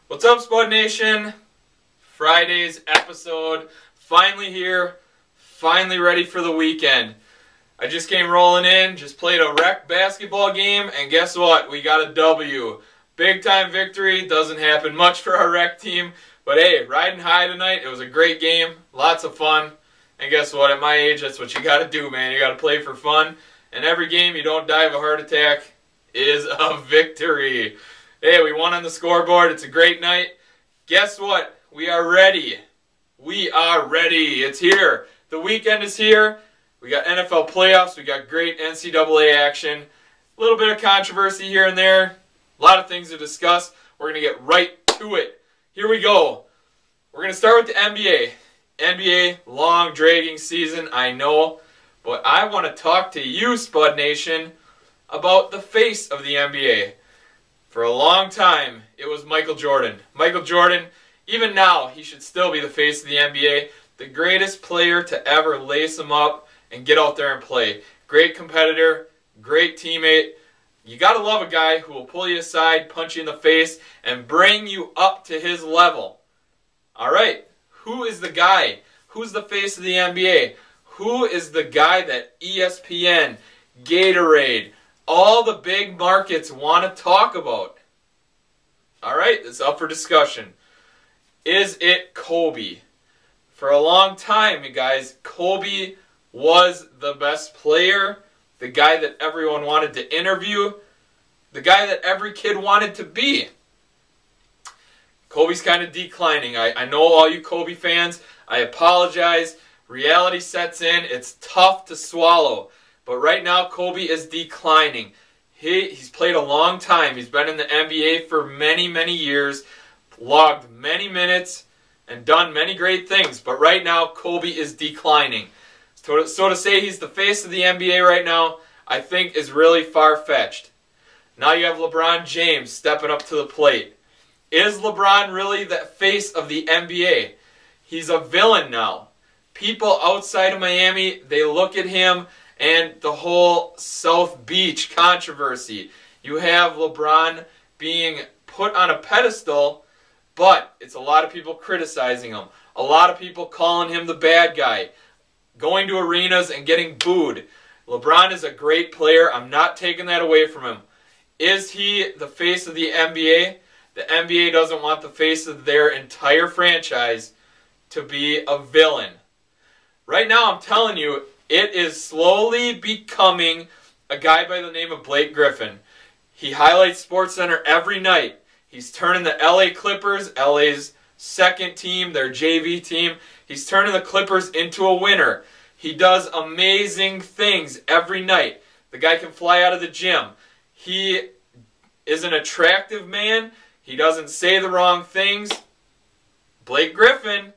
What's up, Spud Nation? Friday's episode, finally here, finally ready for the weekend. I just came rolling in, just played a rec basketball game, and guess what? We got a W. Big time victory, doesn't happen much for our rec team, but hey, riding high tonight. It was a great game, lots of fun, and guess what? At my age, that's what you gotta do, man. You gotta play for fun, and every game you don't die of a heart attack is a victory. Hey, we won on the scoreboard. It's a great night. Guess what? We are ready. We are ready. It's here. The weekend is here. We got NFL playoffs. We got great NCAA action. A little bit of controversy here and there. A lot of things to discuss. We're going to get right to it. Here we go. We're going to start with the NBA. NBA, long, dragging season, I know. But I want to talk to you, Spud Nation, about the face of the NBA. For a long time, it was Michael Jordan. Michael Jordan, even now, he should still be the face of the NBA. The greatest player to ever lace him up and get out there and play. Great competitor, great teammate. You gotta love a guy who will pull you aside, punch you in the face, and bring you up to his level. Alright, who is the guy? Who's the face of the NBA? Who is the guy that ESPN, Gatorade, all the big markets want to talk about? Alright, it's up for discussion. Is it Kobe? For a long time, you guys, Kobe was the best player, the guy that everyone wanted to interview, the guy that every kid wanted to be. Kobe's kind of declining. I know all you Kobe fans, I apologize. Reality sets in. It's tough to swallow. But right now, Kobe is declining. He's played a long time. He's been in the NBA for many, many years, logged many minutes, and done many great things. But right now, Kobe is declining. So to say he's the face of the NBA right now, I think is really far-fetched. Now you have LeBron James stepping up to the plate. Is LeBron really the face of the NBA? He's a villain now. People outside of Miami, they look at him and the whole South Beach controversy. You have LeBron being put on a pedestal, but it's a lot of people criticizing him. A lot of people calling him the bad guy. Going to arenas and getting booed. LeBron is a great player. I'm not taking that away from him. Is he the face of the NBA? The NBA doesn't want the face of their entire franchise to be a villain. Right now, I'm telling you, it is slowly becoming a guy by the name of Blake Griffin. He highlights SportsCenter every night. He's turning the LA Clippers, LA's second team, their JV team, he's turning the Clippers into a winner. He does amazing things every night. The guy can fly out of the gym. He is an attractive man. He doesn't say the wrong things. Blake Griffin,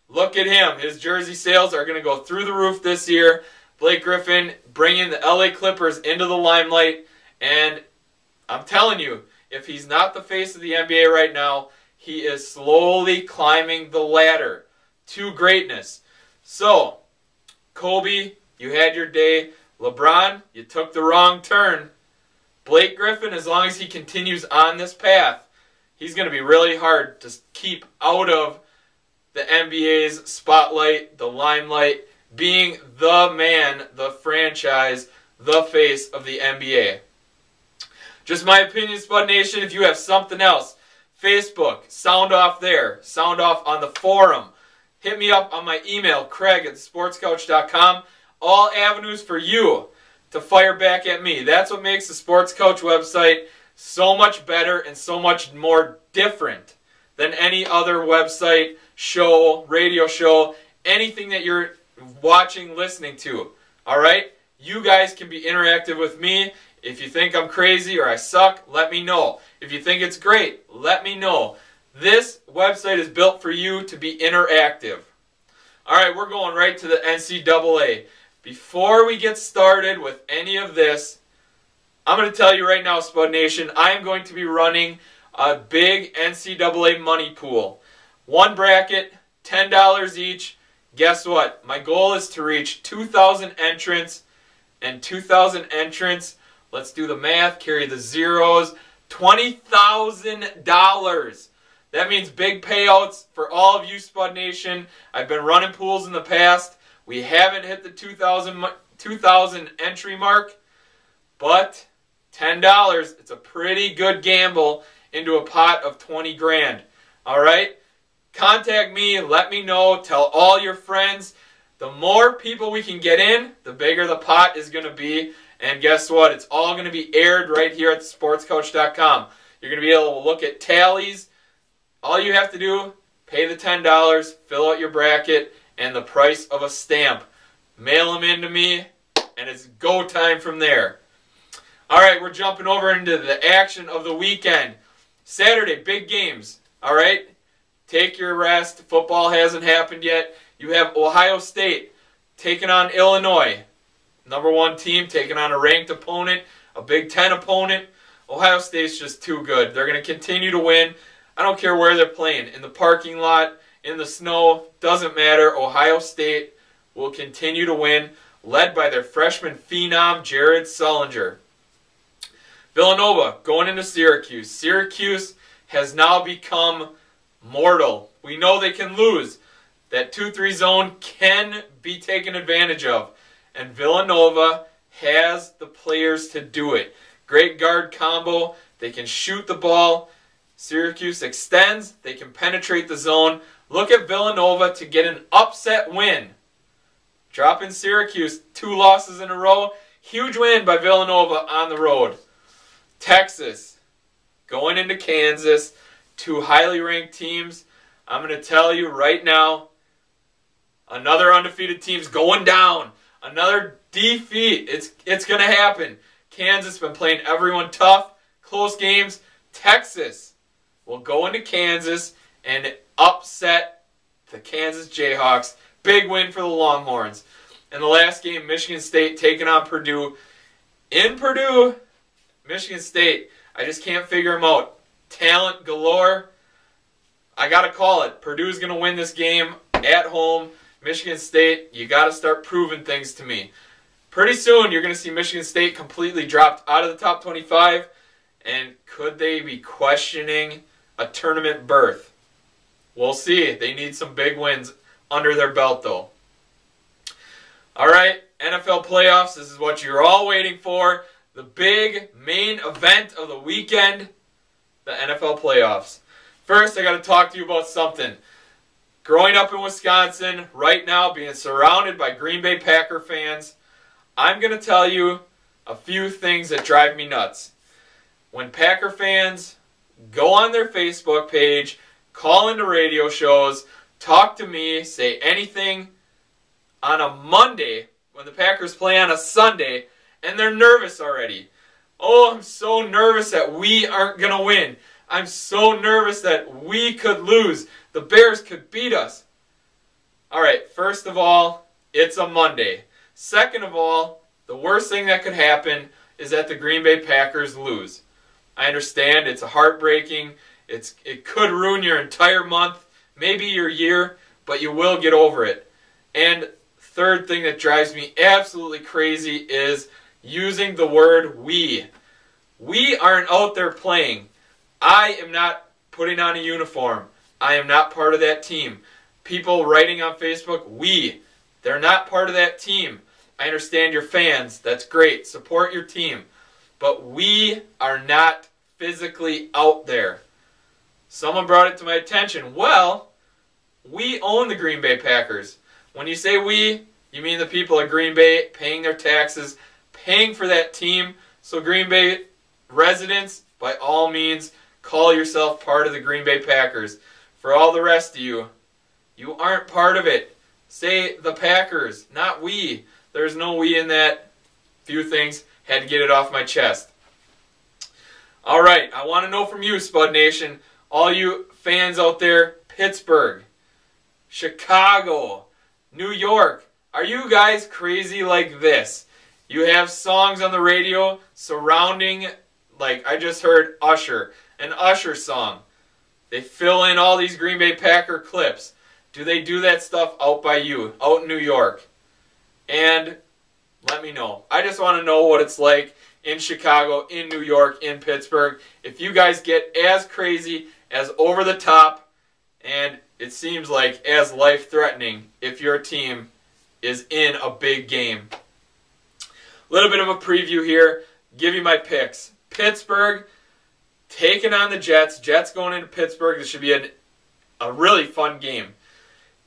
look at him. His jersey sales are going to go through the roof this year. Blake Griffin bringing the LA Clippers into the limelight. And I'm telling you, if he's not the face of the NBA right now, he is slowly climbing the ladder to greatness. So, Kobe, you had your day. LeBron, you took the wrong turn. Blake Griffin, as long as he continues on this path, he's going to be really hard to keep out of the NBA's spotlight, the limelight, being the man, the franchise, the face of the NBA. Just my opinion, Spud Nation. If you have something else, Facebook, sound off there. Sound off on the forum. Hit me up on my email, craig@thesportscoach.com. All avenues for you to fire back at me. That's what makes the Sports Coach website so much better and so much more different than any other website, show, radio show, anything that you're watching, listening to. Alright? You guys can be interactive with me. If you think I'm crazy or I suck, let me know. If you think it's great, let me know. This website is built for you to be interactive. Alright, we're going right to the NCAA. Before we get started with any of this, I'm going to tell you right now, Spud Nation, I am going to be running a big NCAA money pool. One bracket, $10 each. Guess what? My goal is to reach 2,000 entrants, and 2,000 entrants, let's do the math, carry the zeros, $20,000. That means big payouts for all of you, Spud Nation. I've been running pools in the past. We haven't hit the 2,000 entry mark, but $10, it's a pretty good gamble into a pot of 20 grand. All right? Contact me, let me know, tell all your friends. The more people we can get in, the bigger the pot is going to be. And guess what? It's all going to be aired right here at sportscoach.com. You're going to be able to look at tallies. All you have to do, pay the $10, fill out your bracket, and the price of a stamp. Mail them in to me, and it's go time from there. All right, we're jumping over into the action of the weekend. Saturday, big games. All right? Take your rest. Football hasn't happened yet. You have Ohio State taking on Illinois. #1 team taking on a ranked opponent, a Big Ten opponent. Ohio State's just too good. They're going to continue to win. I don't care where they're playing. In the parking lot, in the snow, doesn't matter. Ohio State will continue to win, led by their freshman phenom, Jared Sullinger. Villanova going into Syracuse. Syracuse has now become mortal. We know they can lose. That 2-3 zone can be taken advantage of. And Villanova has the players to do it. Great guard combo. They can shoot the ball. Syracuse extends. They can penetrate the zone. Look at Villanova to get an upset win. Dropping Syracuse 2 losses in a row. Huge win by Villanova on the road. Texas going into Kansas. 2 highly ranked teams. I'm going to tell you right now, another undefeated team's going down. Another defeat. It's going to happen. Kansas has been playing everyone tough. Close games. Texas will go into Kansas and upset the Kansas Jayhawks. Big win for the Longhorns. And the last game, Michigan State taking on Purdue. In Purdue, Michigan State, I just can't figure them out. Talent galore. I got to call it. Purdue's going to win this game at home. Michigan State, you got to start proving things to me. Pretty soon, you're going to see Michigan State completely dropped out of the top 25. And could they be questioning a tournament berth? We'll see. They need some big wins under their belt, though. All right, NFL playoffs. This is what you're all waiting for. The big main event of the weekend, the NFL playoffs. First, I got to talk to you about something. Growing up in Wisconsin, right now being surrounded by Green Bay Packer fans, I'm going to tell you a few things that drive me nuts. When Packer fans go on their Facebook page, call into radio shows, talk to me, say anything on a Monday when the Packers play on a Sunday, and they're nervous already. Oh, I'm so nervous that we aren't going to win. I'm so nervous that we could lose. The Bears could beat us. All right, first of all, it's a Monday. Second of all, the worst thing that could happen is that the Green Bay Packers lose. I understand it's heartbreaking. It could ruin your entire month, maybe your year, but you will get over it. And third thing that drives me absolutely crazy is using the word we. We aren't out there playing. I am not putting on a uniform. I am not part of that team. People writing on Facebook, we. They're not part of that team. I understand you're fans. That's great. Support your team. But we are not physically out there. Someone brought it to my attention. Well, we own the Green Bay Packers. When you say we, you mean the people of Green Bay paying their taxes, paying for that team. So Green Bay residents, by all means, call yourself part of the Green Bay Packers. For all the rest of you, you aren't part of it. Say the Packers, not we. There's no we in that. Few things. Had to get it off my chest. All right, I want to know from you, Spud Nation, all you fans out there, Pittsburgh, Chicago, New York, are you guys crazy like this? You have songs on the radio surrounding, like I just heard Usher, an Usher song. They fill in all these Green Bay Packer clips. Do they do that stuff out by you, out in New York? And let me know. I just want to know what it's like in Chicago, in New York, in Pittsburgh. If you guys get as crazy as over the top, and it seems like as life-threatening if your team is in a big game. A little bit of a preview here. Give you my picks. Pittsburgh taking on the Jets. Jets going into Pittsburgh. This should be a really fun game.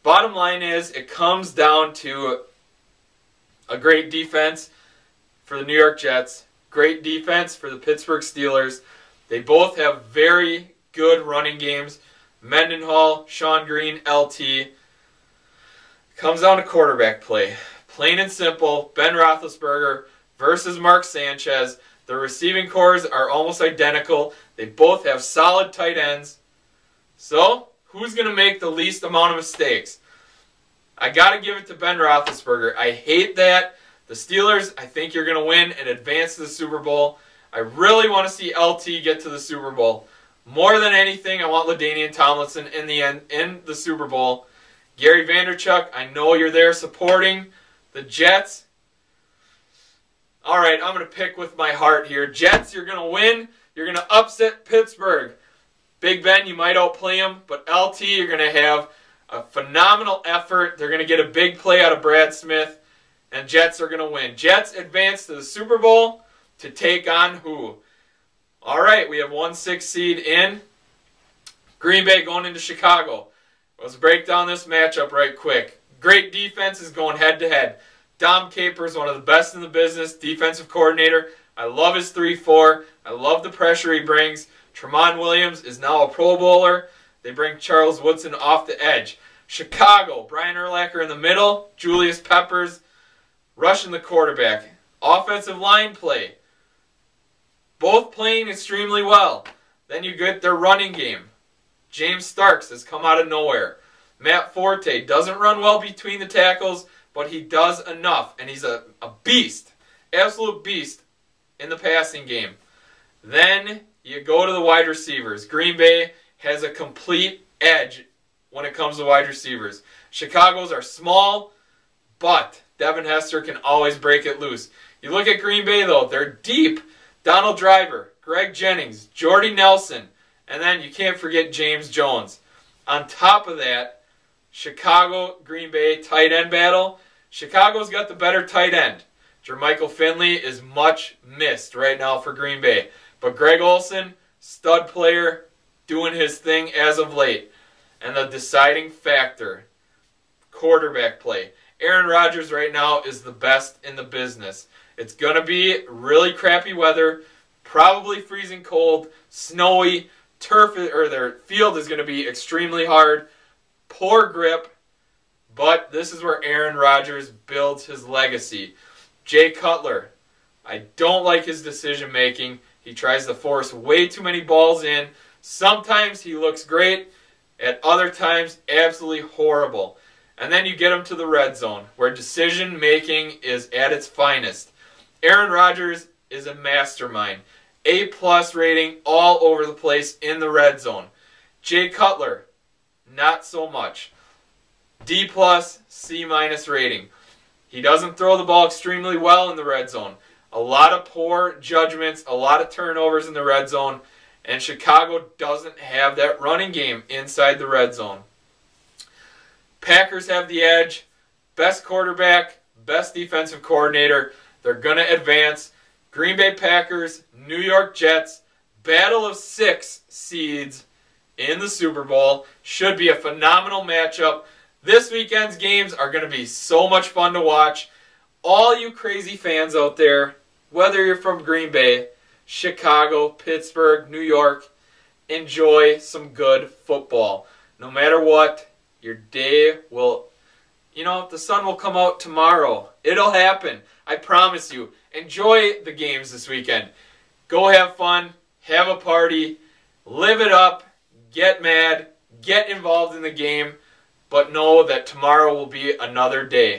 Bottom line is, it comes down to a great defense for the New York Jets, great defense for the Pittsburgh Steelers. They both have very good running games. Mendenhall, Sean Green, LT. Comes down to quarterback play. Plain and simple, Ben Roethlisberger versus Mark Sanchez. Their receiving cores are almost identical. They both have solid tight ends. So, who's going to make the least amount of mistakes? I got to give it to Ben Roethlisberger. I hate that. The Steelers, I think you're going to win and advance to the Super Bowl. I really want to see LT get to the Super Bowl. More than anything, I want LaDainian Tomlinson in the Super Bowl. Gary Vaynerchuk, I know you're there supporting the Jets. All right, I'm going to pick with my heart here. Jets, you're going to win. You're going to upset Pittsburgh. Big Ben, you might outplay him, but LT, you're going to have a phenomenal effort. They're going to get a big play out of Brad Smith, and Jets are going to win. Jets advance to the Super Bowl to take on who? All right, we have 1-6 seed in Green Bay going into Chicago. Let's break down this matchup right quick. Great defense is going head-to-head. Dom Capers, one of the best in the business, defensive coordinator. I love his 3-4. I love the pressure he brings. Tramon Williams is now a Pro Bowler. They bring Charles Woodson off the edge. Chicago, Brian Urlacher in the middle. Julius Peppers rushing the quarterback. Offensive line play. Both playing extremely well. Then you get their running game. James Starks has come out of nowhere. Matt Forte doesn't run well between the tackles, but he does enough. And he's a beast. Absolute beast in the passing game. Then you go to the wide receivers. Green Bay has a complete edge when it comes to wide receivers. Chicago's are small, but Devin Hester can always break it loose. You look at Green Bay, though, they're deep. Donald Driver, Greg Jennings, Jordy Nelson, and then you can't forget James Jones. On top of that, Chicago-Green Bay tight end battle. Chicago's got the better tight end. Jermichael Finley is much missed right now for Green Bay. But Greg Olsen, stud player, doing his thing as of late. And the deciding factor, quarterback play. Aaron Rodgers right now is the best in the business. It's going to be really crappy weather, probably freezing cold, snowy, their field is going to be extremely hard, poor grip, but this is where Aaron Rodgers builds his legacy. Jay Cutler, I don't like his decision making. He tries to force way too many balls in. Sometimes he looks great. At other times, absolutely horrible. And then you get him to the red zone, where decision making is at its finest. Aaron Rodgers is a mastermind. A+ rating all over the place in the red zone. Jay Cutler, not so much. D+, C- rating. He doesn't throw the ball extremely well in the red zone. A lot of poor judgments, a lot of turnovers in the red zone, and Chicago doesn't have that running game inside the red zone. Packers have the edge. Best quarterback, best defensive coordinator. They're going to advance. Green Bay Packers, New York Jets, battle of 6 seeds in the Super Bowl. Should be a phenomenal matchup. This weekend's games are going to be so much fun to watch. All you crazy fans out there, whether you're from Green Bay, Chicago, Pittsburgh, New York, enjoy some good football. No matter what, your day will, the sun will come out tomorrow. It'll happen. I promise you. Enjoy the games this weekend. Go have fun, have a party, live it up, get mad, get involved in the game, but know that tomorrow will be another day.